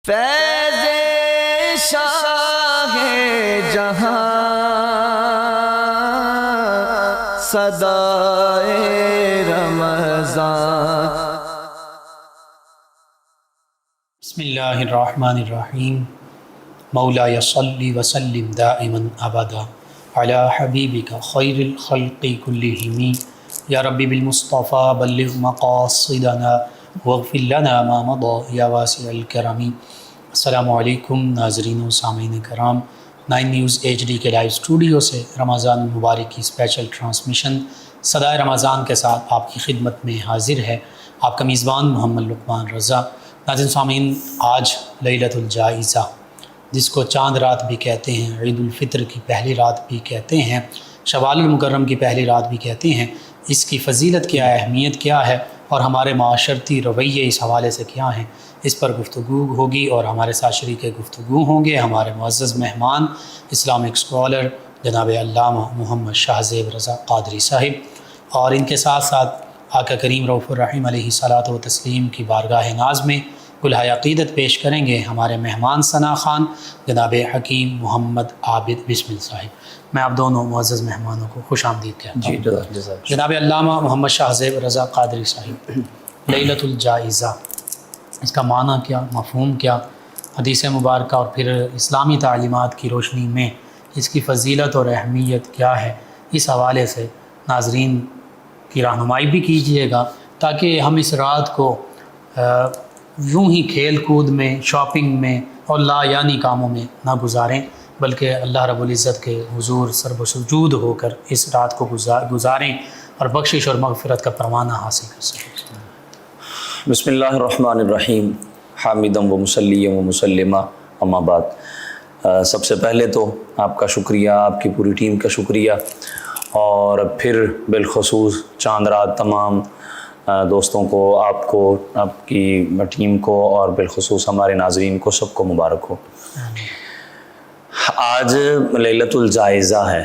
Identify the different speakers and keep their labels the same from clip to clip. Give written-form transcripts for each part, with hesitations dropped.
Speaker 1: فیض شاہ جہاں صدائے رمضان۔
Speaker 2: بسم اللہ الرحمن الرحیم۔ مولا صلی وسلم دائما ابدا علی حبیبک خیر الخلق کلہم یا ربی بالمصطفیٰ بلغ مقاصدنا واغفر لنا ما مضى یا واسع الکرم۔ السلام علیکم ناظرین و سامعین کرام، 9 نیوز HD کے لائیو اسٹوڈیو سے رمضان المبارک کی اسپیشل ٹرانسمیشن صدائے رمضان کے ساتھ آپ کی خدمت میں حاضر ہے آپ کا میزبان محمد لقمان رضا۔ ناظرین سامعین، آج لیلۃ الجائزہ، جس کو چاند رات بھی کہتے ہیں، عید الفطر کی پہلی رات بھی کہتے ہیں، شوال المکرم کی پہلی رات بھی کہتے ہیں، اس کی فضیلت کیا ہے، اہمیت کیا ہے اور ہمارے معاشرتی رویے اس حوالے سے کیا ہیں، اس پر گفتگو ہوگی اور ہمارے ساتھ شریک گفتگو ہوں گے ہمارے معزز مہمان اسلامک اسکالر جناب علامہ محمد شاہ زیب رضا قادری صاحب، اور ان کے ساتھ ساتھ آقا کریم رؤوف الرحیم علیہ الصلاۃ والتسلیم کی بارگاہ ناز میں کلہائے عقیدت پیش کریں گے ہمارے مہمان ثنا خان جناب حکیم محمد عابد بسمل صاحب۔ میں آپ دونوں معزز مہمانوں کو خوش آمدید کہتا ہوں۔ جناب علامہ محمد شاہ زیب رضا قادری صاحب، لیلۃ الجائزہ، اس کا معنی کیا، مفہوم کیا، حدیث مبارکہ اور پھر اسلامی تعلیمات کی روشنی میں اس کی فضیلت اور اہمیت کیا ہے، اس حوالے سے ناظرین کی رہنمائی بھی کیجیے گا تاکہ ہم اس رات کو یوں ہی کھیل کود میں، شاپنگ میں اور لا یعنی کاموں میں نہ گزاریں، بلکہ اللہ رب العزت کے حضور سرب و سجود ہو کر اس رات کو گزاریں اور بخشش اور مغفرت کا پروانہ حاصل کر سکیں۔
Speaker 3: بسم اللہ الرحمن الرحیم، حامدا و مصلیا و مسلما، اما بعد۔ سب سے پہلے تو آپ کا شکریہ، آپ کی پوری ٹیم کا شکریہ، اور پھر بالخصوص چاند رات تمام دوستوں کو، آپ کو، آپ کی ٹیم کو، اور بالخصوص ہمارے ناظرین کو، سب کو مبارک ہو۔ آج لیلۃ الجائزہ ہے،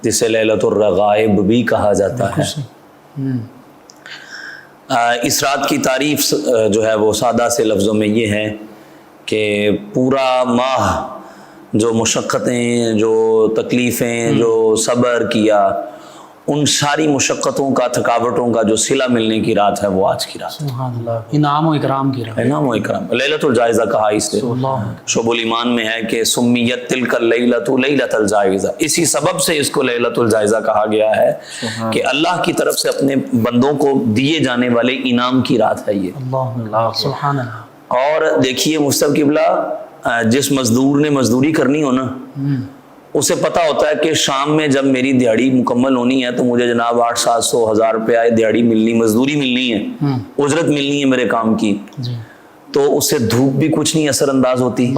Speaker 3: جسے لیلۃ الرغائب بھی کہا جاتا ہے۔ اس رات کی تعریف جو ہے وہ سادہ سے لفظوں میں یہ ہے کہ پورا ماہ جو مشقتیں، جو تکلیفیں، جو صبر کیا، ان ساری مشقتوں کا، تھکاوٹوں کا جو صلہ ملنے کی رات ہے وہ آج کی رات۔
Speaker 2: سبحان اللہ، انعام و اکرام کی رات،
Speaker 3: انعام و اکرام۔ لیلۃ الجائزہ کہا اس سے، شعب الایمان میں ہے کہ سمیت تلک اللیلۃ لیلۃ الجائزہ، اسی سبب سے اس کو لیلۃ الجائزہ کہا گیا ہے کہ اللہ کی طرف سے اپنے بندوں کو دیے جانے والے انعام کی رات ہے یہ۔
Speaker 2: اللہ سبحان اللہ۔
Speaker 3: اور دیکھیے مصطفی قبلہ، جس مزدور نے مزدوری کرنی ہو نا، اسے پتا ہوتا ہے کہ شام میں جب میری دیہڑی مکمل ہونی ہے تو مجھے جناب 800-700 1000 روپیہ دیہڑی ملنی، مزدوری ملنی ہے، اجرت ملنی ہے میرے کام کی، تو اس سے دھوپ بھی کچھ نہیں اثر انداز ہوتی،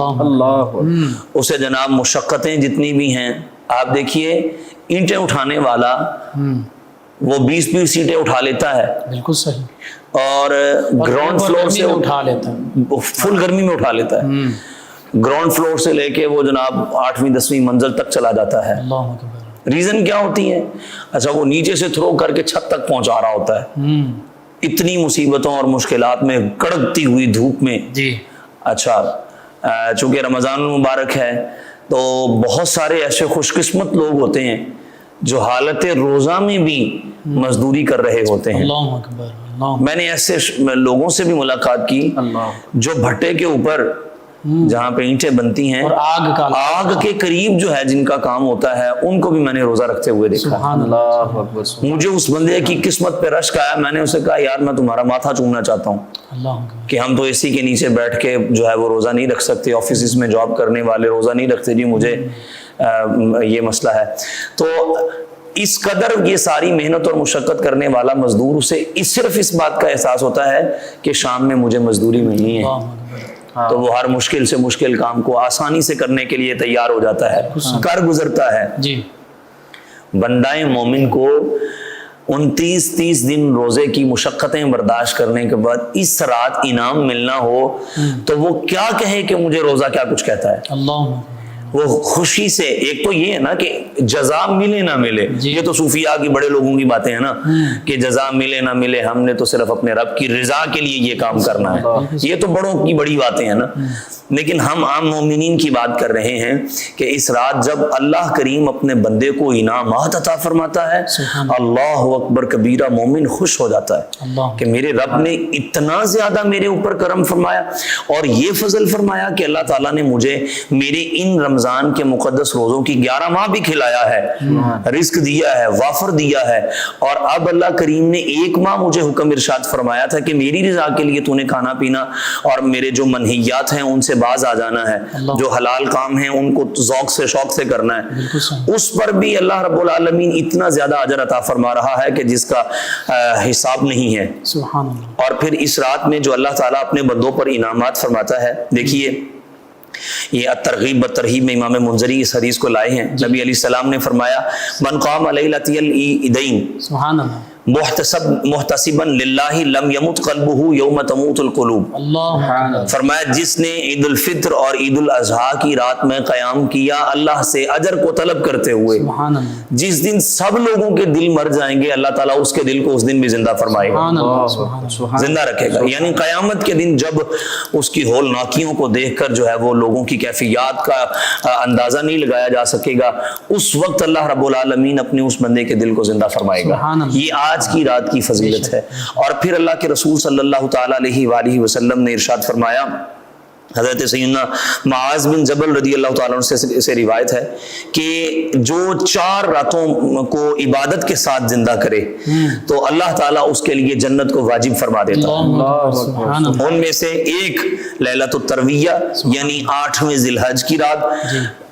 Speaker 3: اسے جناب مشقتیں جتنی بھی ہیں، آپ دیکھیے اینٹیں اٹھانے والا وہ 20 اینٹیں اٹھا لیتا ہے،
Speaker 2: بالکل صحیح،
Speaker 3: اور گراؤنڈ فلور سے
Speaker 2: اٹھا لیتا ہے،
Speaker 3: فل گرمی میں اٹھا لیتا ہے، گراؤنڈ فلور سے لے کے وہ جناب 8ویں 10ویں منزل تک چلا جاتا ہے۔
Speaker 2: اللہ اکبر۔
Speaker 3: ریزن کیا ہوتی ہے؟ اچھا، وہ نیچے سے تھرو کر کے چھت تک پہنچا رہا ہوتا ہے، اتنی مصیبتوں اور مشکلات میں، کڑکتی ہوئی دھوپ میں۔
Speaker 2: جی
Speaker 3: اچھا، چونکہ رمضان المبارک ہے تو بہت سارے ایسے خوش قسمت لوگ ہوتے ہیں جو حالت روزہ میں بھی مزدوری کر رہے ہوتے ہیں۔
Speaker 2: اللہ اکبر۔
Speaker 3: میں نے ایسے لوگوں سے بھی ملاقات کی جو بھٹے کے اوپر، جہاں پہ اینٹیں بنتی ہیں،
Speaker 2: اور
Speaker 3: آگ کے قریب جو ہے جن کا کام ہوتا ہے، ان کو بھی میں نے روزہ رکھتے ہوئے دیکھا۔
Speaker 2: سبحان اللہ۔
Speaker 3: مجھے اس بندے کی قسمت پہ رشک آیا، میں نے اسے کہا یار میں تمہارا ماتھا چومنا چاہتا ہوں
Speaker 2: اللہ
Speaker 3: کہ ہم تو اے سی کے نیچے بیٹھ کے جو ہے وہ روزہ نہیں رکھ سکتے، آفیسز میں جاب کرنے والے روزہ نہیں رکھتے، جی مجھے یہ مسئلہ ہے۔ تو اس قدر یہ ساری محنت اور مشقت کرنے والا مزدور، اسے صرف اس بات کا احساس ہوتا ہے کہ شام میں مجھے مزدوری ملنی ہے، تو وہ ہر مشکل سے مشکل کام کو آسانی سے کرنے کے لیے تیار ہو جاتا ہے، کر گزرتا ہے۔
Speaker 2: جی،
Speaker 3: بندہ مومن کو 29-30 دن روزے کی مشقتیں برداشت کرنے کے بعد اس رات انعام ملنا ہو تو وہ کیا کہے کہ مجھے روزہ کیا کچھ کہتا ہے۔
Speaker 2: اللہ
Speaker 3: وہ خوشی سے، ایک تو یہ ہے نا کہ جزا ملے نہ ملے، یہ تو صوفیاء کی بڑے لوگوں کی باتیں ہیں نا کہ جزا ملے نہ ملے، ہم نے تو صرف اپنے رب کی رضا کے لیے یہ کام کرنا ہے، یہ تو بڑوں کی بڑی باتیں ہیں نا۔ لیکن ہم عام مومنین کی بات کر رہے ہیں کہ اس رات جب اللہ کریم اپنے بندے کو انعامات عطا فرماتا ہے، اللہ اکبر کبیرہ، مومن خوش ہو جاتا ہے کہ میرے رب نے اتنا زیادہ میرے اوپر کرم فرمایا اور یہ فضل فرمایا کہ اللہ تعالیٰ نے مجھے میرے ان رمضان کے مقدس روزوں کی 11 ماہ بھی کھلایا ہے، رزق دیا ہے، وافر دیا ہے، اور اب اللہ کریم نے 1 ماہ مجھے حکم ارشاد فرمایا تھا کہ میری رضا کے لیے تو نے کھانا پینا اور میرے جو منہیات ہیں ان سے باز آ جانا ہے، جو حلال کام ہیں ان کو ذوق سے شوق سے کرنا ہے، اس پر بھی اللہ رب العالمین اتنا زیادہ اجر عطا فرما رہا ہے کہ جس کا حساب نہیں ہے۔
Speaker 2: سبحان اللہ۔
Speaker 3: اور پھر اس رات میں جو اللہ تعالیٰ اپنے بندوں پر انعامات فرماتا ہے، دیکھیے یہ الترغیب والترہیب میں امام منذری اس حدیث کو لائے ہیں۔ نبی علیہ السلام نے فرمایا من قام لیلۃ العیدین
Speaker 2: سبحان اللہ
Speaker 3: محتسبا للہ لم یمت قلبہ یوم تموت القلوب،
Speaker 2: اللہ،
Speaker 3: فرمایا جس نے عید الفطر اور عید الاضحیٰ کی رات میں قیام کیا اللہ سے اجر کو طلب کرتے ہوئے،
Speaker 2: سبحان اللہ،
Speaker 3: جس دن سب لوگوں کے دل مر جائیں گے اللہ تعالیٰ اس کے دل کو اس دن بھی زندہ فرمائے گا،
Speaker 2: سبحان اللہ، سبحان اللہ،
Speaker 3: زندہ رکھے گا۔ یعنی قیامت کے دن جب اس کی ہولناکیوں کو دیکھ کر جو ہے وہ لوگوں کی کیفیات کا اندازہ نہیں لگایا جا سکے گا، اس وقت اللہ رب العالمین اپنے اس بندے کے دل کو زندہ فرمائے گا۔
Speaker 2: سبحان اللہ۔
Speaker 3: یہ آج کی رات کی فضیلت ہے۔ اور پھر اللہ کے رسول صلی اللہ تعالیٰ علیہ وآلہ وسلم نے ارشاد فرمایا، حضرت سیدنا معاذ بن جبل رضی اللہ تعالیٰ عنہ سے روایت ہے کہ جو 4 راتوں کو عبادت کے ساتھ زندہ کرے تو اللہ تعالیٰ اس کے لیے جنت کو واجب فرما دیتا ہے۔ ان میں سے ایک لیلۃ الترویہ یعنی 8ویں ذی الحج کی رات،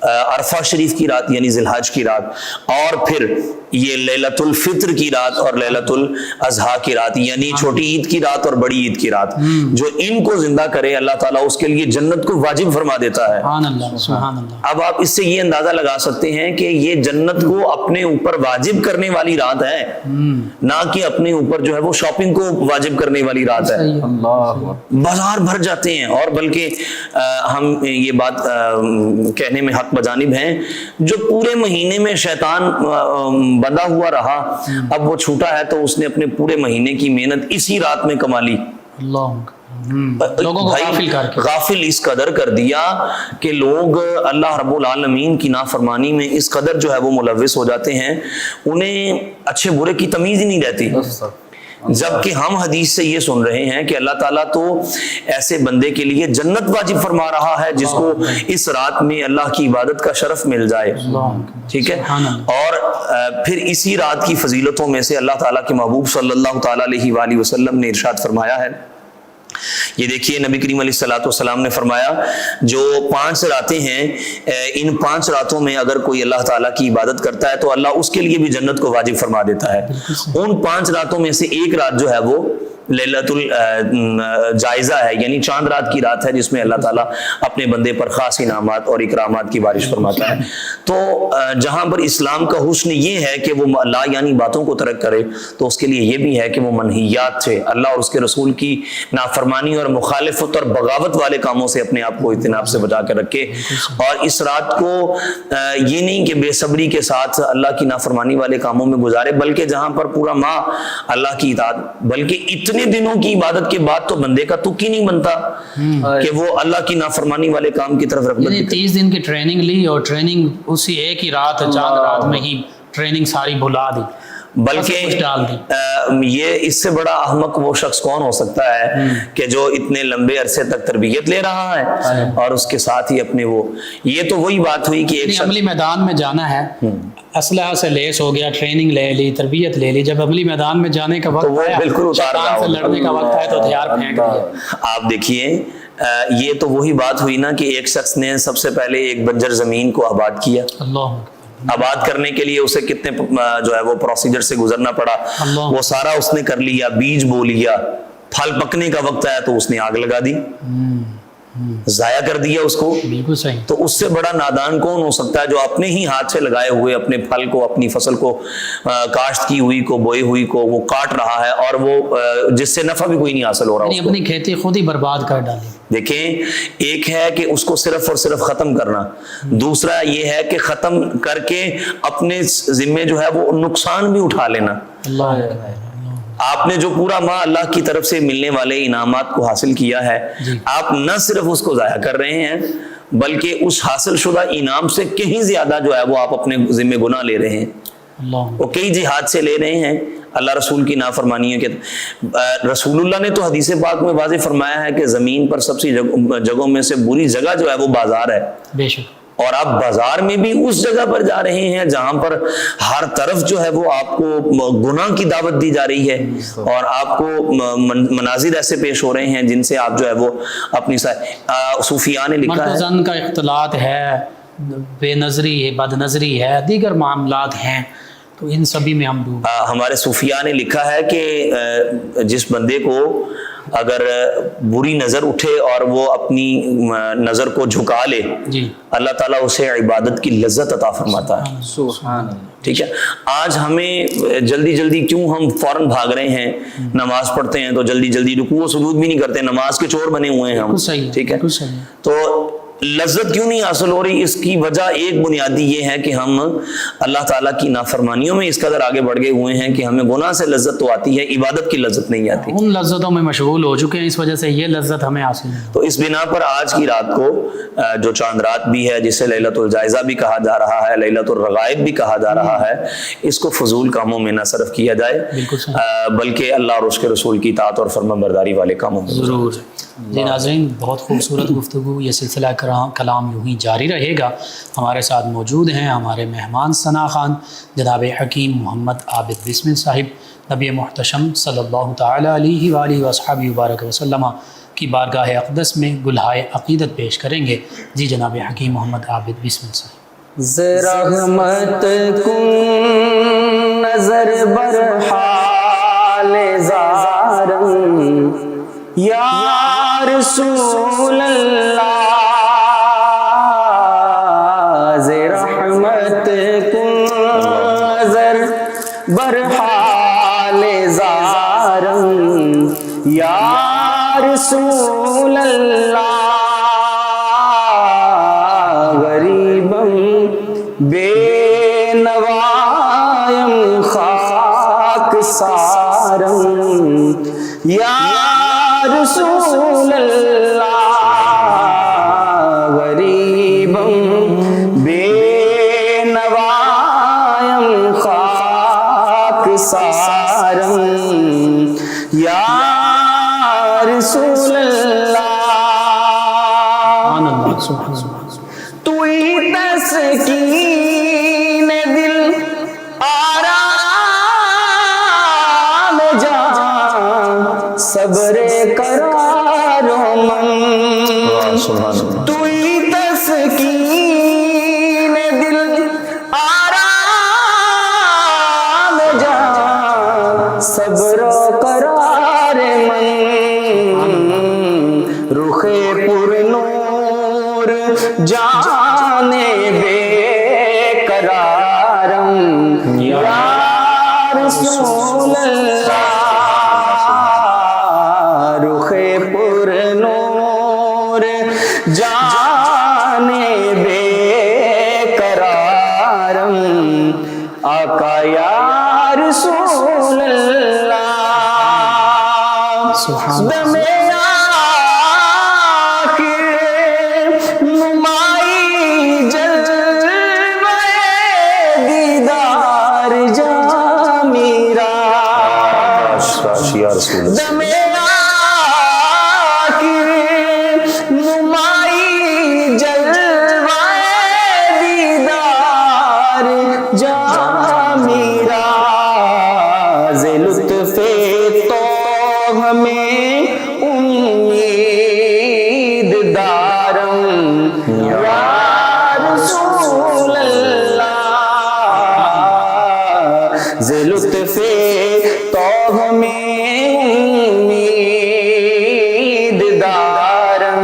Speaker 3: عرفہ شریف کی رات یعنی ذی الحج کی رات، اور پھر یہ لیلۃ الفطر کی رات اور لیلۃ الاضحیٰ کی رات یعنی چھوٹی عید کی رات اور بڑی عید کی رات، جو ان کو زندہ کرے اللہ تعالیٰ اس کے لیے جنت کو واجب فرما دیتا ہے۔
Speaker 2: سبحان اللہ، سبحان اللہ۔
Speaker 3: اب آپ اس سے یہ اندازہ لگا سکتے ہیں کہ یہ جنت کو اپنے اوپر واجب کرنے والی رات ہے، نہ کہ اپنے اوپر جو ہے وہ شاپنگ کو واجب کرنے والی رات ہے۔ بازار بھر جاتے ہیں، اور بلکہ ہم یہ بات کہنے میں حق بجانب ہیں، جو پورے مہینے میں شیطان بندہ ہوا رہا، اب وہ چھوٹا ہے تو اس نے اپنے پورے مہینے کی محنت اسی رات میں کما لی،
Speaker 2: لوگوں کو غافل کر کے،
Speaker 3: غافل اس قدر کر دیا کہ لوگ اللہ رب العالمین کی نافرمانی میں اس قدر جو ہے وہ ملوث ہو جاتے ہیں، انہیں اچھے برے کی تمیز ہی نہیں رہتی۔ جبکہ ہم حدیث سے یہ سن رہے ہیں کہ اللہ تعالیٰ تو ایسے بندے کے لیے جنت واجب فرما رہا ہے جس کو اس رات میں اللہ کی عبادت کا شرف مل جائے، ٹھیک ہے۔ اور پھر اسی رات کی فضیلتوں میں سے اللہ تعالیٰ کے محبوب صلی اللہ تعالیٰ علیہ وآلہ وسلم نے ارشاد فرمایا ہے، یہ دیکھیے نبی کریم علیہ السلام نے فرمایا جو 5 راتیں ہیں، ان 5 راتوں میں اگر کوئی اللہ تعالیٰ کی عبادت کرتا ہے تو اللہ اس کے لیے بھی جنت کو واجب فرما دیتا ہے۔ ان 5 راتوں میں سے ایک رات جو ہے وہ لیلۃ الجائزہ ہے، یعنی چاند رات کی رات ہے، جس میں اللہ تعالیٰ اپنے بندے پر خاص انعامات اور اکرامات کی بارش فرماتا ہے۔ تو جہاں پر اسلام کا حسن یہ ہے کہ وہ لا یعنی باتوں کو ترک کرے، تو اس کے لیے یہ بھی ہے کہ وہ منہیات سے، اللہ اور اس کے رسول کی نافرمانی اور مخالفت اور بغاوت والے کاموں سے اپنے آپ کو اجتناب سے بچا کر رکھے، اور اس رات کو یہ نہیں کہ بے صبری کے ساتھ اللہ کی نافرمانی والے کاموں میں گزارے، بلکہ جہاں پر پورا ماہ اللہ کی اطاعت، بلکہ اتنے دنوں کی عبادت کے بعد تو بندے کا تک ہی نہیں بنتا کہ وہ اللہ کی نافرمانی والے کام کی طرف رغبت دکھائے۔
Speaker 2: 30 دن کی ٹریننگ لی اور ٹریننگ اسی ایک ہی رات، چاند رات میں ہی ٹریننگ ساری بھلا دی،
Speaker 3: بلکہ یہ اس سے بڑا احمق وہ شخص کون ہو سکتا ہے کہ جو اتنے لمبے عرصے تک تربیت لے رہا ہے اور اس کے ساتھ ہی اپنے وہ، یہ تو وہی بات ہوئی کہ ایک
Speaker 2: عملی میدان میں جانا ہے، اسلحہ سے لیس ہو گیا، ٹریننگ لے لی، تربیت لے لی، جب عملی میدان میں جانے کا وقت آیا، شیطان سے لڑنے کا وقت ہے تو ہتھیار پھینک دیا۔
Speaker 3: آپ دیکھیے یہ تو وہی بات ہوئی نا کہ ایک شخص نے سب سے پہلے ایک بنجر زمین کو آباد کیا، آباد کرنے کے لیے اسے کتنے جو ہے وہ پروسیجر سے گزرنا پڑا، وہ سارا اس نے کر لیا، بیج بو لیا، پھل پکنے کا وقت آیا تو اس نے آگ لگا دی، ضائع کر دیا اس کو۔
Speaker 2: بالکل صحیح۔
Speaker 3: تو اس سے بڑا نادان کون ہو سکتا ہے جو اپنے ہی ہاتھ سے لگائے ہوئے اپنے پھل کو، اپنی فصل کو، کاشت کی ہوئی کو، بوئی ہوئی کو وہ کاٹ رہا ہے، اور وہ جس سے نفع بھی کوئی نہیں حاصل ہو رہا،
Speaker 2: یعنی اپنی کھیتی خود ہی برباد کر ڈالی۔
Speaker 3: دیکھیں ایک ہے کہ اس کو صرف اور صرف ختم کرنا، دوسرا یہ ہے کہ ختم کر کے اپنے ذمے جو ہے وہ نقصان بھی اٹھا لینا۔ آپ نے جو پورا ماہ اللہ کی طرف سے ملنے والے انعامات کو حاصل کیا ہے، آپ نہ صرف اس کو ضائع کر رہے ہیں بلکہ اس حاصل شدہ انعام سے کہیں زیادہ جو ہے وہ آپ اپنے ذمہ گناہ لے رہے ہیں، وہ کئی جہاد سے لے رہے ہیں اللہ رسول کی نافرمانیوں کے۔ رسول اللہ نے تو حدیث پاک میں واضح فرمایا ہے کہ زمین پر سب سے جگہوں میں سے بری جگہ جو ہے وہ بازار ہے،
Speaker 2: بے شک،
Speaker 3: اور آپ بازار میں بھی اس جگہ پر جا رہے ہیں جہاں پر ہر طرف جو ہے وہ آپ کو گناہ کی دعوت دی جا رہی ہے، اور آپ کو مناظر ایسے پیش ہو رہے ہیں جن سے آپ جو ہے وہ اپنی صوفیاء نے لکھا
Speaker 2: مرد و
Speaker 3: ہے
Speaker 2: زن کا اختلاط ہے، بے نظری ہے، بد نظری ہے، دیگر معاملات ہیں، تو ان سبھی میں ہم ڈوب۔
Speaker 3: ہمارے صوفیاء نے لکھا ہے کہ جس بندے کو اگر بری نظر اٹھے اور وہ اپنی نظر کو جھکا لے،
Speaker 2: جی،
Speaker 3: اللہ تعالیٰ اسے عبادت کی لذت عطا فرماتا ہے۔
Speaker 1: سبحان اللہ۔
Speaker 3: ٹھیک ہے، آج ہمیں جلدی جلدی کیوں ہم فوراً بھاگ رہے ہیں، نماز پڑھتے ہیں تو جلدی جلدی رکوع و سجود بھی نہیں کرتے، نماز کے چور بنے ہوئے ہیں ہم،
Speaker 2: صحیح،
Speaker 3: ٹھیک ہے،
Speaker 2: بالکل صحیح۔
Speaker 3: تو لذت کیوں نہیں حاصل ہو رہی؟ اس کی وجہ ایک بنیادی یہ ہے کہ ہم اللہ تعالیٰ کی نافرمانیوں میں اس قدر آگے بڑھ گئے ہوئے ہیں کہ ہمیں گناہ سے لذت تو آتی ہے، عبادت کی لذت نہیں آتی۔
Speaker 2: ان لذتوں میں مشغول ہو چکے ہیں، اس وجہ سے یہ لذت ہمیں حاصل ہے۔
Speaker 3: تو اس بنا پر آج کی رات کو جو چاند رات بھی ہے، جسے لیلۃ الجائزہ بھی کہا جا رہا ہے، لیلۃ الرغائب بھی کہا جا رہا ہے، اس کو فضول کاموں میں نہ صرف کیا جائے بلکہ اللہ اور اس کے رسول کی اطاعت اور فرما برداری والے کاموں میں
Speaker 2: ضرور۔ جی ناظرین، بہت خوبصورت گفتگو، یہ سلسلہ کلام یوں ہی جاری رہے گا۔ ہمارے ساتھ موجود ہیں ہمارے مہمان ثنا خان جناب حکیم محمد عابد بسمل صاحب، نبی محتشم صلی اللہ تعالیٰ علیہ وآلہ وصحبہ وبارک وسلم کی بارگاہ اقدس میں گلہائے عقیدت پیش کریں گے۔ جی جناب حکیم محمد عابد بسمل صاحب۔
Speaker 1: رحمت کن نظر برحال زارم یا رسول اللہ، رحمت کن نظر برحال زارم یا رسول اللہ، غریبم بے نوایم خاک سارم یا رسول اللہ، غریبم بے نوایم خاک سارم یا رسول اللہ، توئی تسکین دل آرام جان صبر قرار و من، توئی تسکین دل آرام جان صبر قرار من، رخ پر نور جانے بے قرارم یا رسول اللہ، رخ پر نور جانے بے قرارم، آقا یا رسول اللہ، دم دم آخر نمائی جلوہ دیدار جا میرا، ز لطف تو ہمیں امید دارم یا رسول اللہ، ز لطف تو ہمیں امید دارم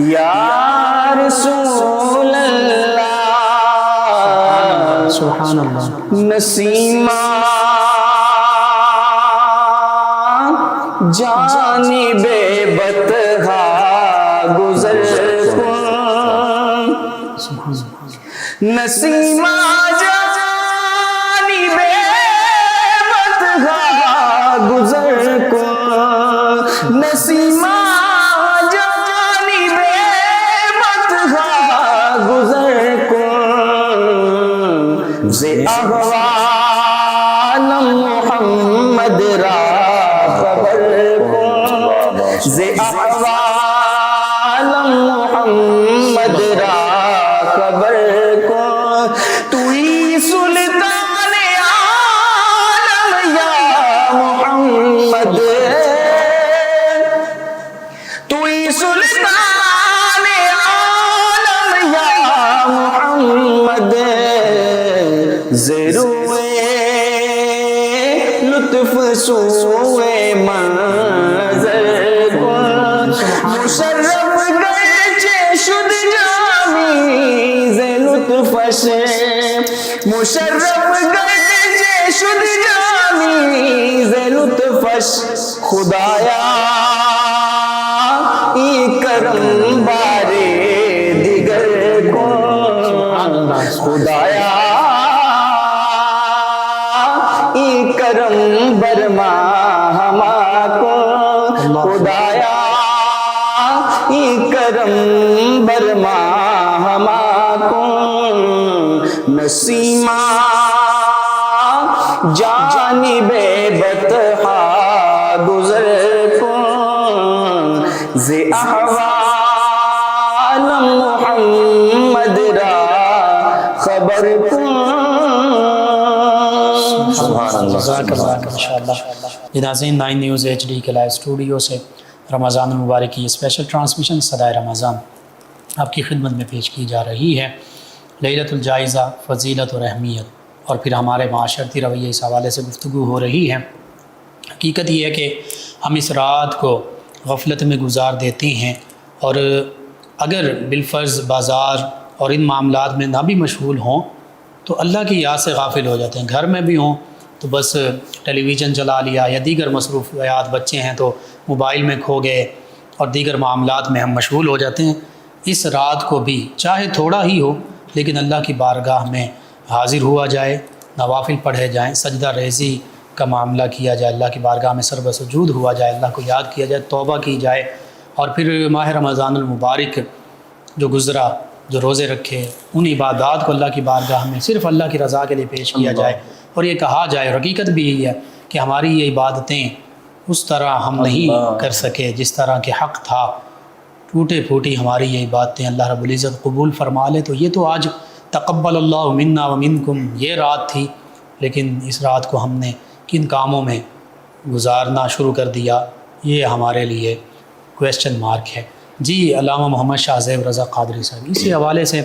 Speaker 1: یا رسول اللہ،
Speaker 2: سبحان اللہ۔
Speaker 1: نسیمہ جانب بطحا گزر کن، نسیمہ جانب بطحا محمد را خبر کن توی سلطان عالم یا محمد توی سلطان عالم یا محمد زیروے لطف سوئے منظر کن مشرف گرچہ شد جامی ز لطفش مشرف گرچہ شد جامی ز لطفش خدایا ای کرم بارے دیگر کن خدایا ای کرم برما ہما کو خدایا ای کرم برما ہما کو نسیمہ جانب بطحا گزر کن ز احوال محمد را خبر کن
Speaker 2: جزاک اللہ ماشاءاللہ۔ یہ ناظرین 9 نیوز HD کے لائیو اسٹوڈیو سے رمضان المبارک کی اسپیشل ٹرانسمیشن صدائے رمضان آپ کی خدمت میں پیش کی جا رہی ہے۔ لیلۃ الجائزہ، فضیلت اور اہمیت، اور پھر ہمارے معاشرتی رویے اس حوالے سے گفتگو ہو رہی ہے۔ حقیقت یہ ہے کہ ہم اس رات کو غفلت میں گزار دیتے ہیں، اور اگر بالفرض بازار اور ان معاملات میں نہ بھی مشغول ہوں تو اللہ کی یاد سے غافل ہو جاتے ہیں۔ گھر میں بھی ہوں تو بس ٹیلی ویژن چلا لیا، یا دیگر مصروفیات، بچے ہیں تو موبائل میں کھو گئے، اور دیگر معاملات میں ہم مشغول ہو جاتے ہیں۔ اس رات کو بھی چاہے تھوڑا ہی ہو لیکن اللہ کی بارگاہ میں حاضر ہوا جائے، نوافل پڑھے جائیں، سجدہ ریزی کا معاملہ کیا جائے، اللہ کی بارگاہ میں سر بسجود ہوا جائے، اللہ کو یاد کیا جائے، توبہ کی جائے، اور پھر ماہ رمضان المبارک جو گزرا، جو روزے رکھے، ان عبادات کو اللہ کی بارگاہ میں صرف اللہ کی رضا کے لیے پیش کیا جائے، اور یہ کہا جائے، اور حقیقت بھی یہی ہے کہ ہماری یہ عبادتیں اس طرح ہم نہیں کر سکے جس طرح کہ حق تھا، ٹوٹے پھوٹی ہماری یہ عبادتیں اللہ رب العزت قبول فرما لے۔ تو یہ تو آج تقبل اللہ منا ومنکم یہ رات تھی، لیکن اس رات کو ہم نے کن کاموں میں گزارنا شروع کر دیا، یہ ہمارے لیے کویسچن مارک ہے۔ جی علامہ محمد شاہ زیب رضا قادری صاحب، اسی حوالے سے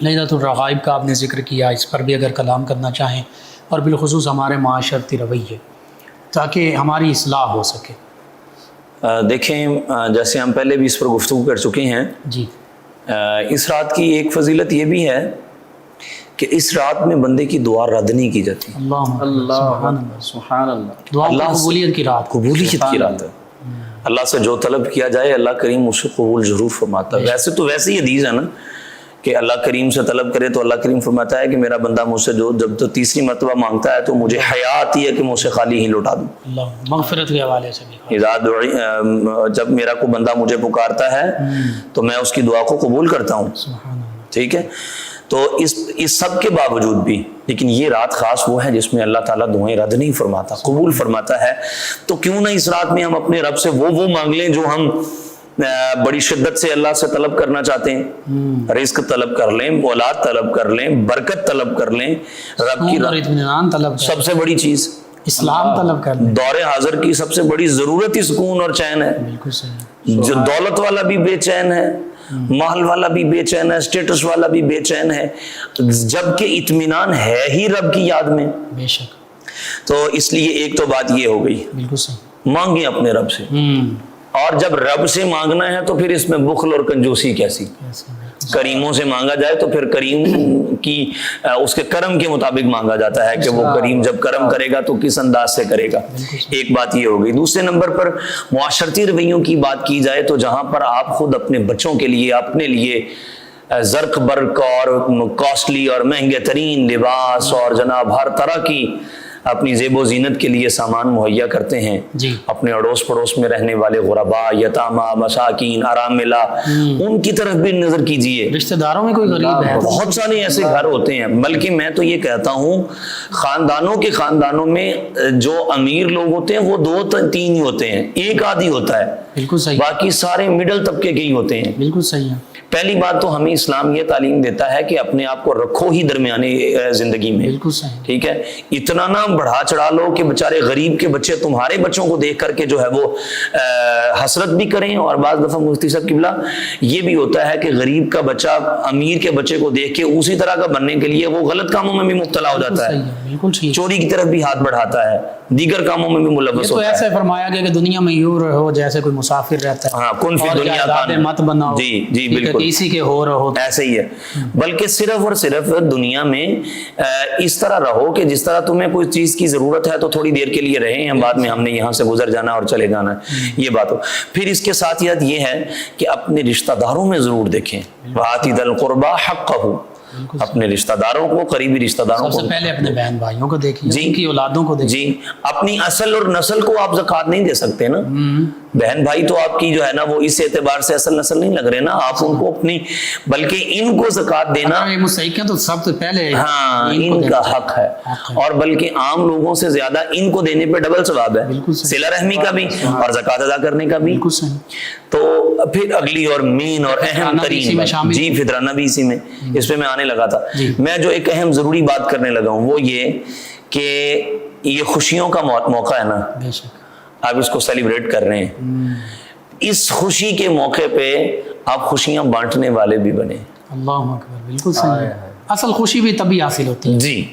Speaker 2: لیلۃ الرغائب کا آپ نے ذکر کیا، اس پر بھی اگر کلام کرنا چاہیں، اور بالخصوص ہمارے معاشرتی رویے تاکہ ہماری اصلاح ہو سکے۔
Speaker 3: دیکھیں، جیسے ہم پہلے بھی اس پر گفتگو کر چکے ہیں،
Speaker 2: جی
Speaker 3: اس رات کی ایک فضیلت یہ بھی ہے کہ اس رات میں بندے کی دعا رد نہیں کی جاتی۔
Speaker 1: سبحان اللہ
Speaker 2: دعا قبولیت کی رات،
Speaker 3: قبولیت کی رات ہے۔ اللہ سے جو طلب کیا جائے اللہ کریم اس سے قبول ضرور فرماتا ہے۔ ویسے تو ویسے ہی حدیث ہے نا کہ اللہ کریم سے طلب کرے تو اللہ کریم فرماتا ہے کہ میرا بندہ مجھ سے جو جب تو تیسری مرتبہ مانگتا ہے تو مجھے حیا آتی ہے کہ میں اسے خالی ہی لوٹا دوں۔
Speaker 2: اللہ مغفرت کے حوالے سے بھی
Speaker 3: جب میرا کوئی بندہ مجھے پکارتا ہے تو میں اس کی دعا کو قبول کرتا ہوں،
Speaker 2: سبحان اللہ۔
Speaker 3: ٹھیک ہے۔ تو اس سب کے باوجود بھی لیکن یہ رات خاص وہ ہے جس میں اللہ تعالیٰ دعائیں رد نہیں فرماتا، قبول فرماتا ہے۔ تو کیوں نہ اس رات میں ہم اپنے رب سے وہ مانگ لیں جو ہم بڑی شدت سے اللہ سے طلب کرنا چاہتے ہیں۔ رزق طلب کر لیں، اولاد طلب کر لیں، برکت طلب کر لیں، رب کی
Speaker 2: اطمینان طلب کر،
Speaker 3: سب سے بڑی چیز
Speaker 2: اسلام طلب کر لیں۔
Speaker 3: دور حاضر کی سب سے بڑی ضرورت ہی سکون اور چین ہے۔
Speaker 2: بالکل صحیح۔
Speaker 3: جو دولت والا بھی بے چین ہے، مال والا بھی بے چین ہے، سٹیٹس والا بھی بے چین ہے، جبکہ اطمینان ہے ہی رب کی یاد میں۔
Speaker 2: بے شک،
Speaker 3: تو اس لیے ایک تو بات یہ ہو گئی،
Speaker 2: بالکل صحیح۔
Speaker 3: مانگیں اپنے رب سے، اور جب رب سے مانگنا ہے تو پھر اس میں بخل اور کنجوسی کیسی؟ کریموں سے مانگا جائے تو پھر کریم کی اس کے کرم کے مطابق مانگا جاتا ہے کہ وہ کریم جب کرم کرے گا تو کس انداز سے کرے گا۔ ایک بات یہ ہو گئی۔ دوسرے نمبر پر معاشرتی رویوں کی بات کی جائے تو جہاں پر آپ خود اپنے بچوں کے لیے، اپنے لیے زرق برق اور کاسٹلی اور مہنگے ترین لباس اور جناب ہر طرح کی اپنی زیب و زینت کے لیے سامان مہیا کرتے ہیں،
Speaker 2: جی
Speaker 3: اپنے اڑوس پڑوس میں رہنے والے غربا، یتامہ، مساکین، اراملہ، ان کی طرف بھی نظر کیجئے۔
Speaker 2: رشتہ داروں میں کوئی غریب ہے؟
Speaker 3: بہت سارے ایسے گھر ہوتے ہیں، بلکہ میں تو یہ کہتا ہوں خاندانوں میں جو امیر لوگ ہوتے ہیں وہ 2-3 ہی ہوتے ہیں، ایک آدھی ہوتا ہے،
Speaker 2: بالکل صحیح،
Speaker 3: باقی سارے مڈل طبقے کے ہی ہوتے ہیں۔
Speaker 2: بالکل صحیح ہے۔
Speaker 3: پہلی بات تو ہمیں اسلام یہ تعلیم دیتا ہے کہ اپنے آپ کو رکھو ہی درمیانی زندگی میں،
Speaker 2: بالکل صحیح،
Speaker 3: ٹھیک ہے، اتنا نہ بڑھا چڑھا لو کہ بےچارے غریب کے بچے تمہارے بچوں کو دیکھ کر کے جو ہے وہ حسرت بھی کریں، اور بعض دفعہ مفتی صاحب قبلہ یہ بھی ہوتا ہے کہ غریب کا بچہ امیر کے بچے کو دیکھ کے اسی طرح کا بننے کے لیے وہ غلط کاموں میں بھی مبتلا ہو جاتا ہے،
Speaker 2: بالکل ٹھیک،
Speaker 3: چوری کی طرف بھی ہاتھ بڑھاتا ہے، دیگر کاموں میں بھی ملوث
Speaker 2: تو
Speaker 3: ہوتا ہے۔
Speaker 2: ایسے فرمایا گیا کہ دنیا میں یوں رہو جیسے کوئی مسافر رہتا ہے،
Speaker 3: ہاں، کن فی دنیا
Speaker 2: جائیدادیں مت بناؤ،
Speaker 3: جی جی
Speaker 2: ٹھیک ہے،
Speaker 3: بالکل
Speaker 2: کسی کے ہو رہو،
Speaker 3: ایسے ہی ہے، بلکہ صرف اور صرف دنیا میں اس طرح رہو کہ جس طرح تمہیں کوئی چیز کی ضرورت ہے تو تھوڑی دیر کے لیے رہیں، بعد میں ہم نے یہاں سے گزر جانا اور چلے جانا ہے، یہ بات ہو۔ پھر اس کے ساتھ یہ ہے کہ اپنے رشتہ داروں میں ضرور دیکھیں، وَآتِ ذَا الْقُرْبَى حَقَّهُ، اپنے رشتہ داروں کو، قریبی رشتہ داروں
Speaker 2: سب
Speaker 3: کو،
Speaker 2: سے پہلے اپنے بہن بھائیوں کو دیکھیے،
Speaker 3: جی،
Speaker 2: ان کی اولادوں کو دیکھیے،
Speaker 3: جی، اپنی اصل اور نسل کو آپ زکوٰۃ نہیں دے سکتے نا، بہن بھائی تو آپ کی جو ہے نا وہ اس اعتبار سے اصل نسل نہیں لگ رہے نا، آپ ان کو اپنی، بلکہ ان کو زکوٰۃ دینا
Speaker 2: یہ مستحق ہیں تو سب سے پہلے
Speaker 3: ہاں ان کا حق ہے، اور بلکہ عام لوگوں سے زیادہ ان کو دینے پہ ڈبل ثواب ہے، صلہ رحمی کا بھی اور زکوٰۃ ادا کرنے کا بھی۔
Speaker 2: بالکل صحیح۔
Speaker 3: تو پھر اگلی اور مین اور اہم ترین بات، جی فطرانہ بھی اسی میں، اس پہ میں آنے لگا تھا، میں جو ایک اہم ضروری بات کرنے لگا ہوں وہ یہ کہ یہ خوشیوں کا موقع ہے نا،
Speaker 2: بے شک
Speaker 3: آپ اس کو سیلیبریٹ کر رہے ہیں، اس خوشی کے موقع پہ آپ خوشیاں بانٹنے والے بھی بنے۔
Speaker 2: اللہ اکبر، بالکل صحیح ہے، اصل خوشی بھی تبھی حاصل ہوتی ہے۔
Speaker 3: جی،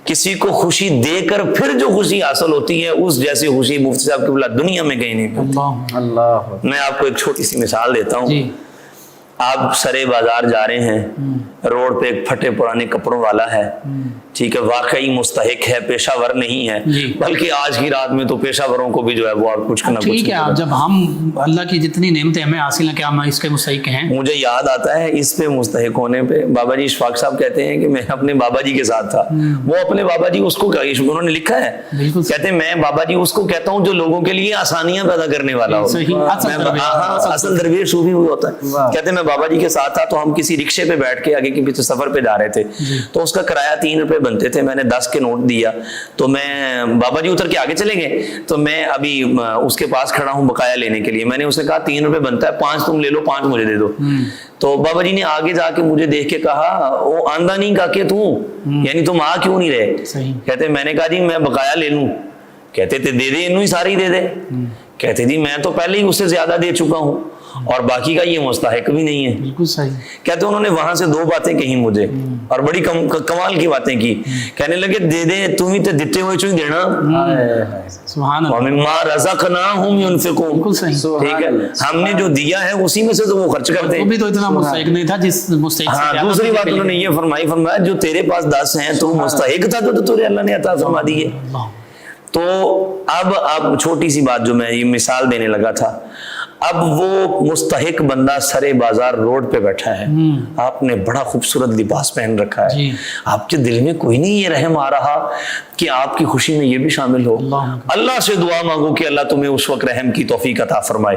Speaker 3: کسی کو خوشی دے کر پھر جو خوشی حاصل ہوتی ہے اس جیسی خوشی مفتی صاحب کی بلا دنیا میں کہیں نہیں ملتی۔
Speaker 1: اللہ،
Speaker 3: میں آپ کو ایک چھوٹی سی مثال دیتا ہوں،
Speaker 2: جی،
Speaker 3: آپ سرے بازار جا رہے ہیں، روڈ پہ ایک پھٹے پرانے کپڑوں والا ہے، ٹھیک ہے، واقعی مستحق ہے، پیشہ ور نہیں ہے، بلکہ آج کی رات میں تو پیشہ وروں کو بھی جو ہے وہ آپ کچھ نہ کچھ
Speaker 2: ٹھیک ہے، جب ہم اللہ کی جتنی نعمتیں ہمیں حاصل ہیں کیا ہم اس کے مستحق ہیں؟
Speaker 3: مجھے یاد آتا ہے اس پہ مستحق ہونے پہ بابا جی اشفاق صاحب کہتے ہیں کہ میں اپنے بابا جی کے ساتھ تھا، وہ اپنے بابا جی اس کو انہوں نے لکھا ہے، کہتے ہیں میں بابا جی اس کو کہتا ہوں جو لوگوں کے لیے آسانیاں پیدا کرنے والا ہو، اصل درویش صوفی ہوئی ہوتا ہے، کہتے ہیں میں بابا جی کے ساتھ تھا تو ہم کسی رکشے پہ بیٹھ کے آگے کے پیچھے سفر پہ جا رہے تھے، تو اس کا کرایہ 3 روپے بنتے تھے، میں نے 10 کے نوٹ دیا، تو میں بابا جی اتر کے آگے چلے گئے، تو میں ابھی اس کے پاس کھڑا ہوں بقایا لینے کے لیے، میں نے اسے کہا 3 روپے بنتا ہے، 5 تم لے لو، 5 مجھے دے دو، تو بابا جی نے آگے جا کے مجھے دیکھ کے کہا وہ آندہ نہیں کا کہ یعنی تم آ کیوں نہیں رہے؟ کہتے میں نے کہا جی میں بقایا لے لوں، کہتے تھے دے دے انہوں ہی ساری دے دے، کہتے جی میں تو پہلے ہی اس سے زیادہ دے چکا ہوں اور باقی کا یہ مستحق بھی نہیں ہے۔
Speaker 2: بالکل صحیح۔
Speaker 3: کہتے انہوں نے وہاں سے 2 باتیں کہیں مجھے اور بڑی کمال کی باتیں کی، کہنے لگے دے دے تم ہی تے دیتے ہوئے چوں دینا،
Speaker 2: سبحان اللہ،
Speaker 3: وَمِمَّا رَزَقْنَاهُمْ يُنْفِقُونَ،
Speaker 2: بالکل صحیح،
Speaker 3: ٹھیک ہے، ہم نے جو دیا ہے اسی میں سے تو وہ خرچ کرتے
Speaker 2: وہ بھی تو اتنا مستحق نہیں تھا جس مستحق سے
Speaker 3: ہاں، دوسری بات انہوں نے یہ فرمایا جو تیرے پاس 10 ہیں تو مستحق تھا تو تجھے اللہ نے عطا فرما دی ہے۔ تو اب چھوٹی سی بات جو میں یہ مثال دینے لگا تھا، اب وہ مستحق بندہ سرے بازار روڈ پہ بیٹھا ہے، آپ نے بڑا خوبصورت لباس پہن رکھا ہے، آپ کے دل میں کوئی نہیں یہ رحم آ رہا کہ آپ کی خوشی میں یہ بھی شامل ہو، اللہ سے دعا مانگو کہ اللہ تمہیں اس وقت رحم کی توفیق عطا فرمائے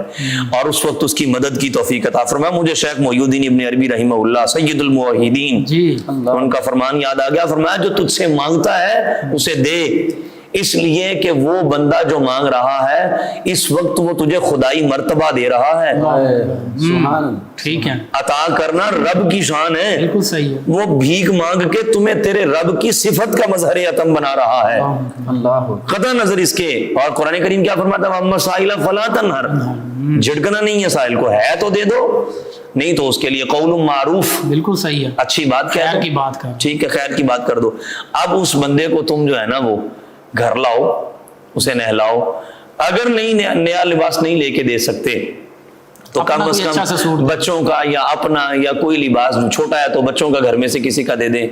Speaker 3: اور اس وقت اس کی مدد کی توفیق عطا فرمائے۔ مجھے شیخ محی الدین ابن عربی رحمہ اللہ سید الموحدین ان کا فرمان یاد آ گیا، فرمایا جو تجھ سے مانگتا ہے اسے دے، اس لیے کہ وہ بندہ جو مانگ رہا ہے اس وقت وہ تجھے خدائی مرتبہ دے رہا ہے،
Speaker 2: ٹھیک ہے،
Speaker 3: عطا کرنا رب کی شان ہے،
Speaker 2: بالکل صحیح ہے،
Speaker 3: وہ بھیک مانگ کے تمہیں تیرے رب کی صفت کا مظہر عتم بنا رہا ہے، قطع نظر اس کے۔ اور قرآن کریم کیا فرماتا ہے وَأَمَّا السَّائِلَ فَلَا تَنْهَرْ، جھڑکنا نہیں ہے سائل کو، ہے تو دے دو، نہیں تو اس کے لیے قول معروف،
Speaker 2: بالکل صحیح ہے،
Speaker 3: اچھی بات کہہ دو،
Speaker 2: خیر کی بات کر،
Speaker 3: ٹھیک ہے، خیر کی بات کر دو۔ اب اس بندے کو تم جو ہے نا وہ گھر لاؤ، اسے نہلاؤ، اگر نیا لباس نہیں لے کے دے سکتے تو کم از کم بچوں کا یا اپنا یا کوئی لباس، چھوٹا ہے تو بچوں کا گھر میں سے کسی کا دے دیں،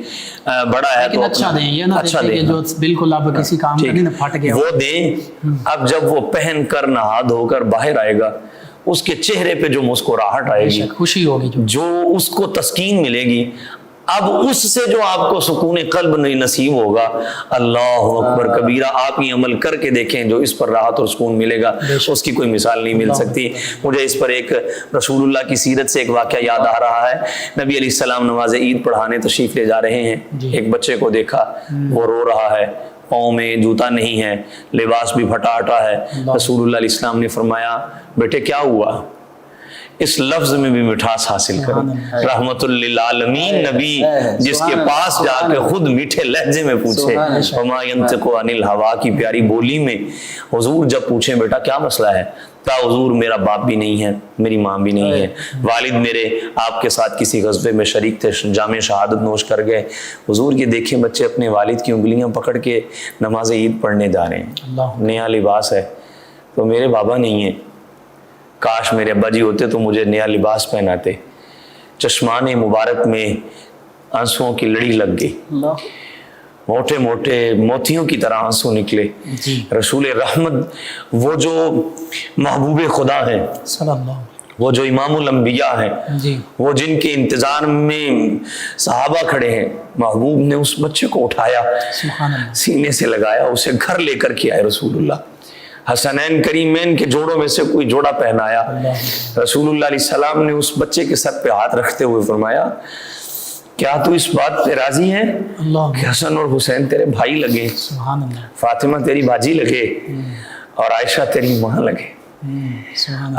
Speaker 3: بڑا ہے تو
Speaker 2: اچھا دیں، یہ نہ دیکھیں کہ جو بالکل اب کسی کام کا نہیں پھٹ گیا
Speaker 3: وہ دیں۔ اب جب وہ پہن کر نہا دھو کر باہر آئے گا، اس کے چہرے پہ جو مسکراہٹ آئے گی،
Speaker 2: خوشی ہوگی،
Speaker 3: جو اس کو تسکین ملے گی، اب اس سے جو آپ کو سکون قلب نہیں نصیب ہوگا، اللہ اکبر کبیرہ، آپ یہ عمل کر کے دیکھیں، جو اس پر راحت اور سکون ملے گا اس کی کوئی مثال نہیں مل سکتی۔ مجھے اس پر ایک رسول اللہ کی سیرت سے ایک واقعہ یاد آ رہا ہے۔ نبی علیہ السلام نماز عید پڑھانے تشریف لے جا رہے ہیں، ایک بچے کو دیکھا، وہ رو رہا ہے، پاؤں میں جوتا نہیں ہے، لباس بھی پھٹا ہٹا ہے۔ رسول اللہ علیہ السلام نے فرمایا بیٹے کیا ہوا؟ اس لفظ میں بھی مٹھاس حاصل کریں، رحمت للعالمین نبی جس کے پاس جا کے خود میٹھے لہجے میں پوچھے، وما ينطق عن الہوا کی پیاری بولی میں حضور جب پوچھیں بیٹا کیا مسئلہ ہے، کہا حضور میرا باپ بھی نہیں ہے، میری ماں بھی نہیں ہے، والد میرے آپ کے ساتھ کسی غزوے میں شریک تھے، جام شہادت نوش کر گئے۔ حضور یہ دیکھیں بچے اپنے والد کی انگلیاں پکڑ کے نماز عید پڑھنے جا رہے ہیں، نیا لباس ہے، تو میرے بابا نہیں ہے، کاش میرے ابا جی ہوتے تو مجھے نیا لباس پہناتے۔ چشمان مبارک میں آنسوؤں کی لڑی لگ گئی، موٹے موٹے موتیوں کی طرح آنسو نکلے۔ رسول رحمت وہ جو محبوب خدا ہیں، وہ جو امام الانبیاء ہیں، وہ جن کے انتظار میں صحابہ کھڑے ہیں، محبوب نے اس بچے کو اٹھایا، سینے سے لگایا، اسے گھر لے کر کے آئے رسول اللہ، حسنین کریمین کے جوڑوں میں سے کوئی جوڑا پہنایا۔ رسول اللہ علیہ السلام نے اس بچے کے سر پہ ہاتھ رکھتے ہوئے فرمایا کیا تو اس بات پہ راضی ہے کہ حسن اور حسین تیرے بھائی لگے، فاطمہ تیری باجی لگے اور عائشہ تیری ماں لگے؟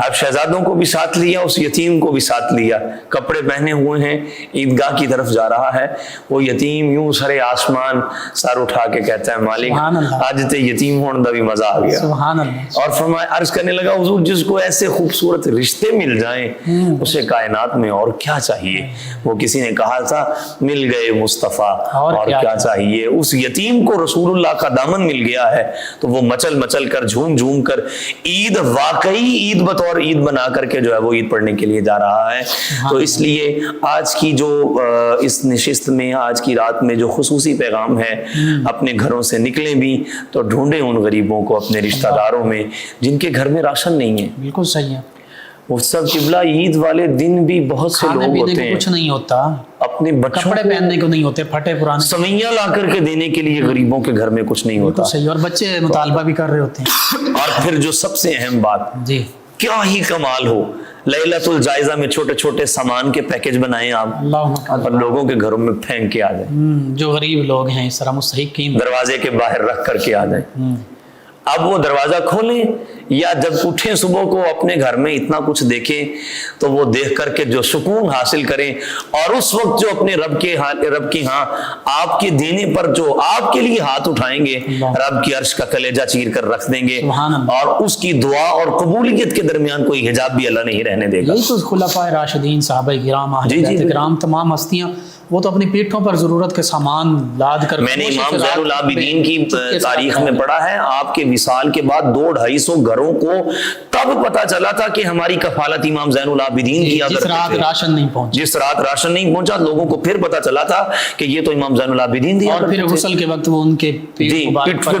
Speaker 3: اب شہزادوں کو بھی ساتھ لیا، اس یتیم کو بھی ساتھ لیا، کپڑے پہنے ہوئے ہیں، عیدگاہ کی طرف جا رہا ہے، وہ یتیم یوں سرے آسمان سر اٹھا کے کہتا ہے مالک آج تے یتیم ہونے دا بھی مزہ آ گیا۔ اور فرمایا عرض کرنے لگا حضور جس کو ایسے خوبصورت رشتے مل جائیں اسے کائنات میں اور کیا چاہیے؟ وہ کسی نے کہا تھا مل گئے مصطفیٰ، اور کیا چاہیے؟ اس یتیم کو رسول اللہ کا دامن مل گیا ہے تو وہ مچل مچل کر جھوم جھوم کر عید واقعی عید بطور عید بنا کر کے جو ہے وہ عید پڑھنے کے لیے جا رہا ہے۔ تو اس لیے آج کی جو اس نشست میں آج کی رات میں جو خصوصی پیغام ہے، اپنے گھروں سے نکلیں بھی تو ڈھونڈیں ان غریبوں کو اپنے رشتہ داروں میں جن کے گھر میں راشن نہیں ہے۔
Speaker 2: بالکل صحیح ہے۔
Speaker 3: وہ سب قبلہ عید والے دن بھی بہت سے لوگ ہوتے ہیں
Speaker 2: کچھ نہیں ہوتا،
Speaker 3: اپنے بچوں
Speaker 2: کپڑے پہننے کو نہیں ہوتے، پھٹے پرانے
Speaker 3: سوئیاں لا کر کے دینے کے لیے غریبوں کے گھر میں کچھ نہیں ہوتا۔
Speaker 2: صحیح، اور بچے مطالبہ بھی کر رہے ہوتے ہیں۔
Speaker 3: اور پھر جو سب سے اہم بات،
Speaker 2: جی
Speaker 3: کیا ہی کمال ہو، لیلۃ الجائزہ میں چھوٹے چھوٹے سامان کے پیکج بنائیں آپ اور لوگوں کے گھروں میں پھینک کے آ جائیں،
Speaker 2: جو غریب لوگ ہیں اس طرح مستحقین
Speaker 3: دروازے کے باہر رکھ کر کے آ جائیں۔ اب وہ دروازہ کھولیں یا جب اٹھیں صبح کو اپنے گھر میں اتنا کچھ دیکھیں تو وہ دیکھ کر کے جو سکون حاصل کریں، اور اس وقت جو اپنے رب کی ہاں آپ کے دینے پر جو آپ کے لیے ہاتھ اٹھائیں گے، رب کی عرش کا کلیجہ چیر کر رکھ دیں گے، اور اس کی دعا اور قبولیت کے درمیان کوئی حجاب بھی اللہ نہیں رہنے دے گا۔
Speaker 2: یہی تو خلفاء راشدین، صحابہ کرام، اہل بیت کرام، تمام ہستیاں وہ تو اپنی پیٹھوں پر ضرورت کے سامان لاد کر،
Speaker 3: میں نے امام زین العابدین کی تاریخ میں پڑھا ہے آپ کے وصال کے بعد 200-250 گھروں کو تب پتا چلا تھا کہ ہماری کفالت امام زین العابدین کیا کرتے تھے۔ جس رات راشن نہیں پہنچا لوگوں کو پھر پتا چلا تھا کہ یہ تو امام زین العابدین دیا کرتے تھے، اور پھر غسل کے وقت وہ ان کے پیٹ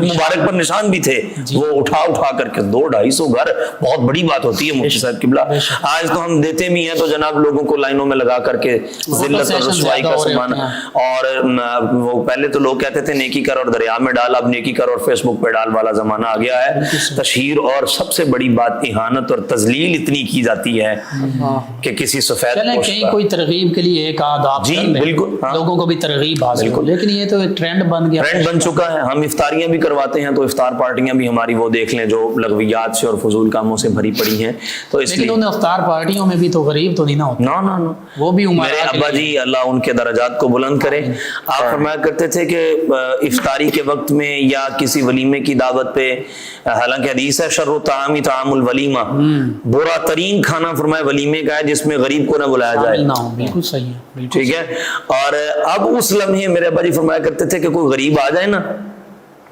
Speaker 3: مبارک پر نشان بھی تھے، وہ اٹھا کر کے 200-250 گھر، بہت بڑی بات ہوتی ہے مفتی صاحب قبلہ۔ آج تو ہم دیتے بھی ہیں تو جناب لوگوں کو لائنوں میں لگا کر کے ذلت اور رسوائی کا سامان، اور وہ پہلے تو لوگ کہتے تھے نیکی کر اور دریا میں ڈال، اب نیکی کر اور فیس بک پہ ڈال والا زمانہ آ گیا ہے۔ تشہیر اور سب سے بڑی بات اہانت اور تذلیل اتنی کی جاتی ہے کہ کسی سفید
Speaker 2: کوئی ترغیب کے لیے ایک آدھ آپ بالکل لوگوں کو بھی ترغیب حاصل، لیکن یہ تو ایک ٹرینڈ بن گیا،
Speaker 3: ٹرینڈ بن چکا ہے۔ ہم افطاریاں بھی کرواتے ہیں تو افطار پارٹیاں بھی ہماری وہ دیکھ لیں جو لغویات سے اور فضول کاموں سے بھری پڑی ہیں، تو اس لیے
Speaker 2: ان افطار پارٹیوں میں بھی تو غریب تو نہیں نہ ہوتا،
Speaker 3: نا
Speaker 2: وہ بھی
Speaker 3: میرے ابا جی اللہ ان کے درجات کو بلند کرے، آپ فرمایا کرتے تھے کہ افطاری کے وقت میں یا کسی ولیمے کی دعوت پہ، حالانکہ حدیث ہے شر الطعام طعام الولیمہ، برا ترین کھانا فرمایا ولیمے کا ہے جس میں غریب کو نہ بلایا جائے۔
Speaker 2: بالکل صحیح ہے،
Speaker 3: ٹھیک ہے۔ اور اب اس لمحے میرے ابا جی فرمایا کرتے تھے کہ کوئی غریب آ جائے نا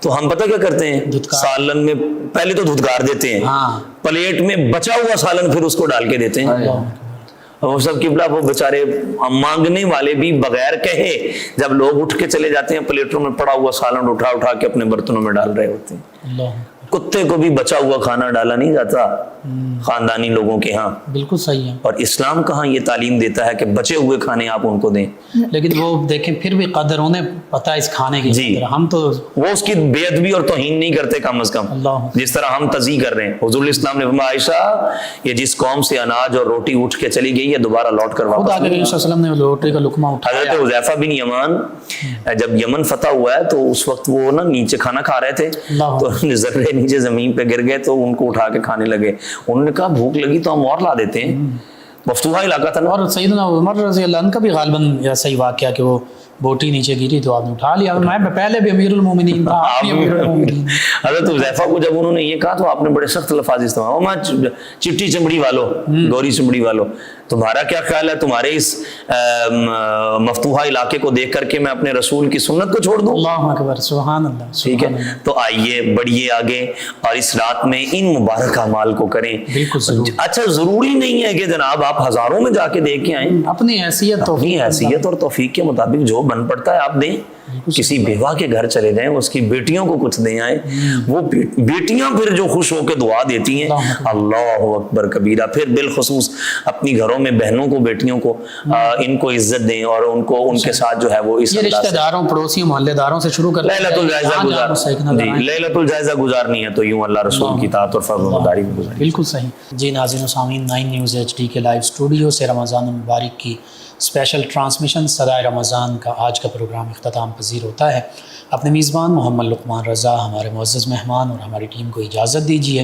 Speaker 3: تو ہم پتہ کیا کرتے ہیں، سالن میں پہلے تو دھتکار دیتے ہیں، پلیٹ میں بچا ہوا سالن پھر اس کو ڈال کے دیتے ہیں۔ وہ سب قبلہ وہ بیچارے مانگنے والے بھی بغیر کہے جب لوگ اٹھ کے چلے جاتے ہیں پلیٹوں میں پڑا ہوا سالن اٹھا کے اپنے برتنوں میں ڈال رہے ہوتے ہیں۔ کتے کو بھی بچا ہوا کھانا ڈالا نہیں جاتا خاندانی لوگوں کے ہاں.
Speaker 2: بالکل صحیح ہے.
Speaker 3: اور اسلام کہاں یہ تعلیم دیتا ہے کہ بچے ہوئے کھانے آپ ان کو دیں.
Speaker 2: لیکن وہ دیکھیں پھر بھی قدر انہیں پتہ ہے اس کھانے کی.
Speaker 3: جی
Speaker 2: ہم تو
Speaker 3: وہ اس کی بے ادبی اور توہین نہیں کرتے کم از کم جس طرح ہم تزیح کر رہے ہیں. حضور اسلام نے فرمایا عائشہ یہ جس قوم سے اناج اور روٹی اٹھ کے چلی گئی ہے دوبارہ لوٹ کر واپس.
Speaker 2: خدا کے نبی صلی اللہ علیہ وسلم نے روٹی کا لقمہ اٹھایا.
Speaker 3: حضرت حذیفہ بن یمان جب یمن فتح ہوا ہے تو اس وقت وہ نا نیچے کھانا کھا رہے تھے تو ذرے نیچے زمین پہ گر گئے تو ان کو اٹھا کے کھانے لگے. انہوں نے کہا بھوک لگی تو ہم اور لا دیتے ہیں. مفتوحہ علاقہ تھا. اور
Speaker 2: سیدنا عمر رضی اللہ عنہ کا بھی غالباً ایسا ہی واقعہ کہ وہ بوٹی نیچے گری تو آپ نے اٹھا لیا. میں پہلے بھی امیر المومنین تھا.
Speaker 3: حضرت حذیفہ کو جب انہوں نے یہ کہا تو آپ نے بڑے سخت الفاظ استعمال چٹی چمڑی والو گوری چمڑی والو تمہارا کیا خیال ہے تمہارے اس مفتوحہ علاقے کو دیکھ کر کے میں اپنے رسول کی سنت کو چھوڑ دوں.
Speaker 2: اللہ اکبر سبحان اللہ.
Speaker 3: ٹھیک ہے تو آئیے بڑھیے آگے اور اس رات میں ان مبارک اعمال کو کریں.
Speaker 2: بالکل.
Speaker 3: اچھا ضروری نہیں ہے کہ جناب آپ ہزاروں میں جا کے دیکھ کے آئیں.
Speaker 2: اپنی حیثیت
Speaker 3: اور توفیق کے مطابق جو بن پڑتا ہے آپ دیں. کسی بیوہ کے گھر چلے جائیں اس کی بیٹیوں کو کچھ دیں آئیں. وہ بیٹیاں پھر جو خوش ہو کے دعا دیتی ہیں اللہ اکبر کبیرہ. پھر بالخصوص اپنی گھروں میں بہنوں کو بیٹیوں کو ان کو عزت دیں اور ان کو ان کے ساتھ جو ہے وہ اس
Speaker 2: رشتہ داروں پڑوسیوں محلے داروں سے شروع کر
Speaker 3: لیلۃ الجائزہ گزارنی ہے تو یوں اللہ رسول کی اطاعت اور فرمانبرداری میں گزاریں.
Speaker 2: بالکل صحیح. جی ناظرین و سامعین 9 نیوز HD کے لائیو اسٹوڈیو سے رمضان المبارک کی اسپیشل ٹرانسمیشن صدائے رمضان کا آج کا پروگرام اختتام پذیر ہوتا ہے. اپنے میزبان محمد لقمان رضا ہمارے معزز مہمان اور ہماری ٹیم کو اجازت دیجیے.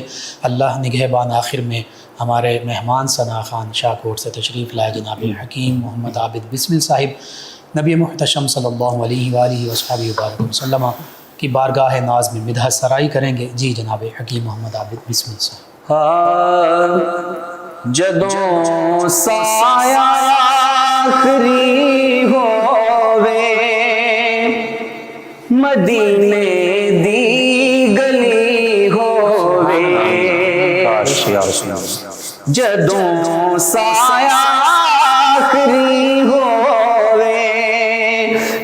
Speaker 2: اللہ نگہبان. آخر میں ہمارے مہمان ثنا خان شاہکوٹ سے تشریف لائے جناب حکیم محمد عابد بسمل صاحب نبی محتشم صلی اللہ علیہ وآلہ وصحبہ وبارک وسلم کی بارگاہ ناز میں مدحت سرائی کریں گے. جی جناب حکیم محمد عابد بسمل صاحب.
Speaker 1: جدوں سایہ آخری ہووے مدینے دی گلی ہووے جدوں سایہ آخری ہووے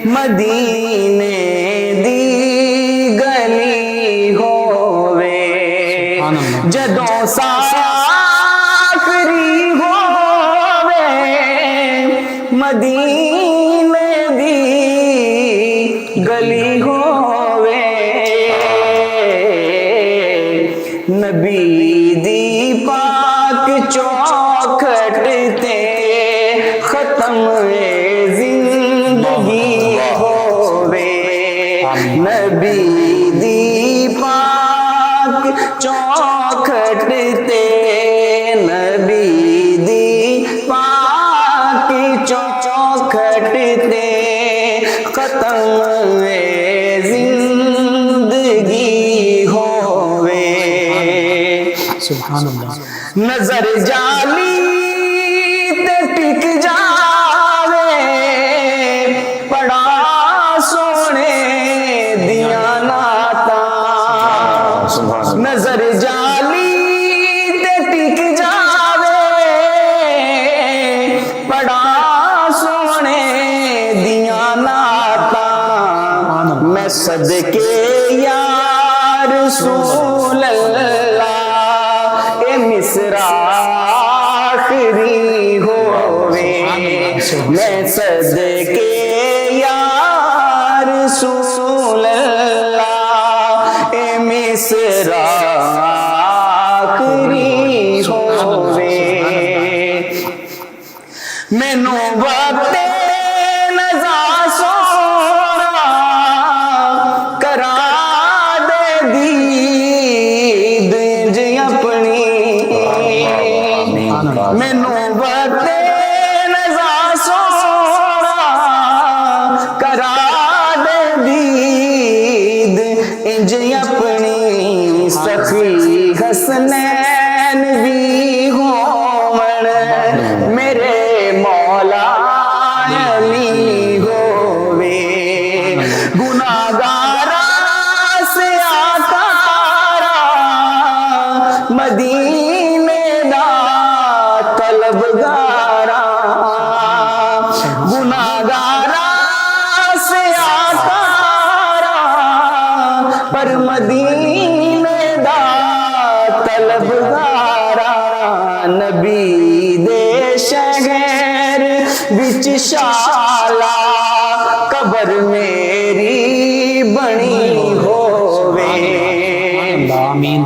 Speaker 1: مدینے دی گلی ہووے جدوں سایہ آخری ہووے مدینے دی گلی ہووے نبی دی پاک چوکھٹ تے ختم زندگی ہووے نبی دی پاک چوکھٹ تے نبی دی پاک چوکھٹ تے ختم زندگی ہووے.
Speaker 2: سبحان اللہ.
Speaker 1: نظر جالی تے ٹک جاوے پڑا سونے دیاں ناتاں. نظر جالی تے ٹک جاوے پڑا سونے دیاں ناتاں. میں صدقے یا رسول اللہ اے مصرع آخری ہووے میں صدقے یا رسول اللہ اے مصرع آخری ہووے. مینوں وقت نزا سونا کرا دے دید جی اپنی مینوں وقت نزا سونا کرا دے دید انج اپنی سخی حسنین بھی ہون میرے مولا علی ہووے گناہگاراں سے آتارا مدینے دا طلبگاراں گناہگاراں سے آتارا پر مدینے دا طلبگارا نبی دے شہر وچ شالا قبر میری بنی ہووے
Speaker 2: آمین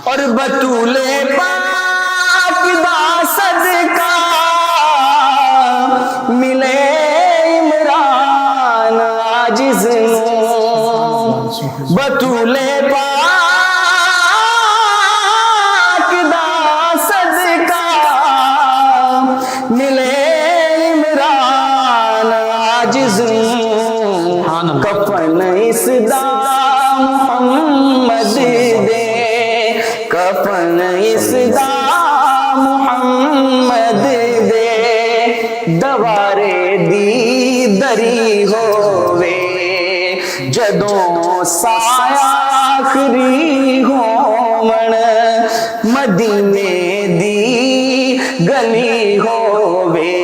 Speaker 1: اور بطول پاک دا صدقہ ملے عمران عاجز نو بطول پاک دا صدقہ ملے عمران عاجز نو کفن اس دا محمد دے کفن اس دا محمد دے دوارے دی دری ہووے جدوں سایہ آخری ہون مدینے دی گلی ہووے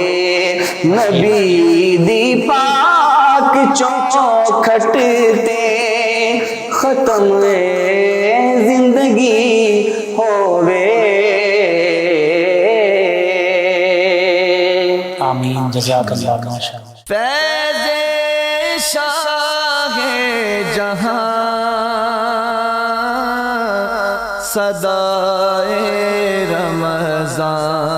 Speaker 1: نبی دی پاک چوکھٹ تے ختم زندگی ہووے
Speaker 2: آمین جزاک اللہ ماشاء اللہ
Speaker 1: فیض شاہ جہاں صدائے رمضان